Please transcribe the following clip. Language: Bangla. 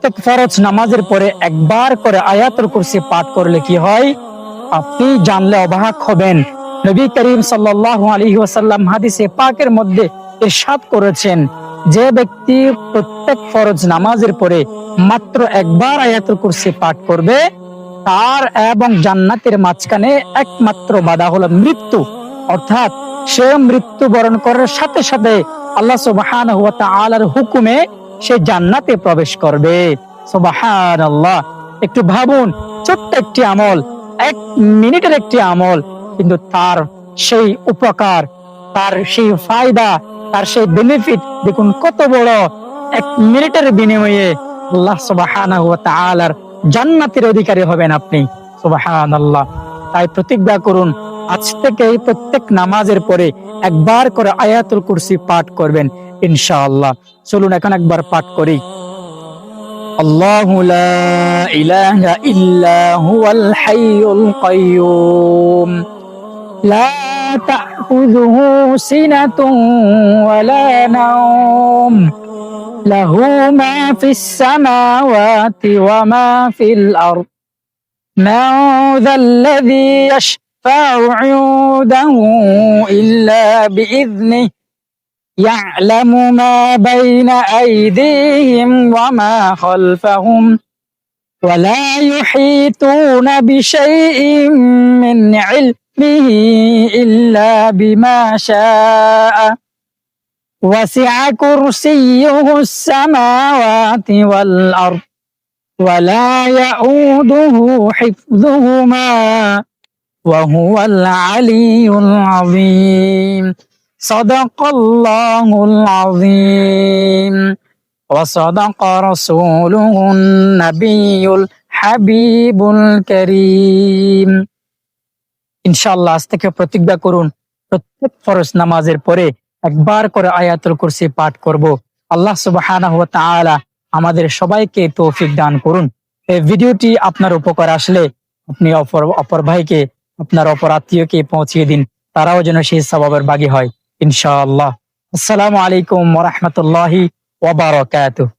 প্রত্যেক ফরজ নামাজের পরে একবার করে আয়াতুল কুরসি পাঠ করলে কি হয় আপনি জানলে অবাক হবেন। নবী করিম সাল্লাল্লাহু আলাইহি ওয়াসাল্লাম হাদিসে পাকের মধ্যে ইরশাদ করেছেন, যে ব্যক্তি প্রত্যেক ফরজ নামাজের পরে মাত্র একবার আয়াতুল কুরসি পাঠ করবে, তার এবং জান্নাতের মাঝখানে একমাত্র বাধা হলো মৃত্যু। অর্থাৎ সে মৃত্যুবরণ করার সাথে সাথে আল্লাহ সুবহানাহু ওয়া তাআলার হুকুমে সে জান্নাতে প্রবেশ করবে। সুবহানাল্লাহ। একটু ভাবুন, ছোট্ট একটি আমল, 1 মিনিটের একটি আমল, কিন্তু তার সেই উপকার, তার সেই ফায়দা, তার সেই বেনিফিট দেখুন কত বড়। 1 মিনিটের বিনিময়ে আল্লাহ সুবহানাহু ওয়া তাআলার জান্নাতের অধিকারী হবেন আপনি। সুবহানাল্লাহ। তাই প্রতিজ্ঞা করুন, আজ থেকে প্রত্যেক নামাজের পরে একবার করে আয়াতুল কুরসি পাঠ করবেন ইনশাআল্লাহ। চলুন এখন একবার পাঠ করি। আল্লাহু লা ইলাহা ইল্লা হুয়াল হাইয়ুল কাইয়্যুম লা তাখুযুহু সিনাতুন ওয়ালা নাওম লাহু মা ফিস সামাওয়াতি ওয়া মা ফিল আরদ মান যাল্লাযী ইয়াশফা'ু 'ইনদাহু ইল্লা বিইذনিহি يعلم ما بين أيديهم وما خلفهم ولا يحيطون بشيء من علمه إلا بما شاء وسع كرسيه السماوات والأرض ولا يؤوده حفظهما وهو العلي العظيم صدق الله العظيم وصدق رسوله النبي الحبيب الكريم। ইনশাআল্লাহ আজ থেকে প্রতিজ্ঞা করুন, প্রত্যেক ফরজ নামাজের পরে একবার করে আয়াতুল কুরসি পাঠ করব। আল্লাহ সুবহানাহু ওয়া তাআলা আমাদের সবাইকে তৌফিক দান করুন। এই ভিডিওটি আপনার উপকার আসলে আপনি অপর ভাইকে, আপনার অপর আত্মীয়কে পৌঁছিয়ে দিন, তারাও যেন সেই সওয়াবের ভাগী হয় ইনশাআল্লাহ। আসসালামু আলাইকুম ওয়া রাহমাতুল্লাহি ওয়া বারাকাতুহু।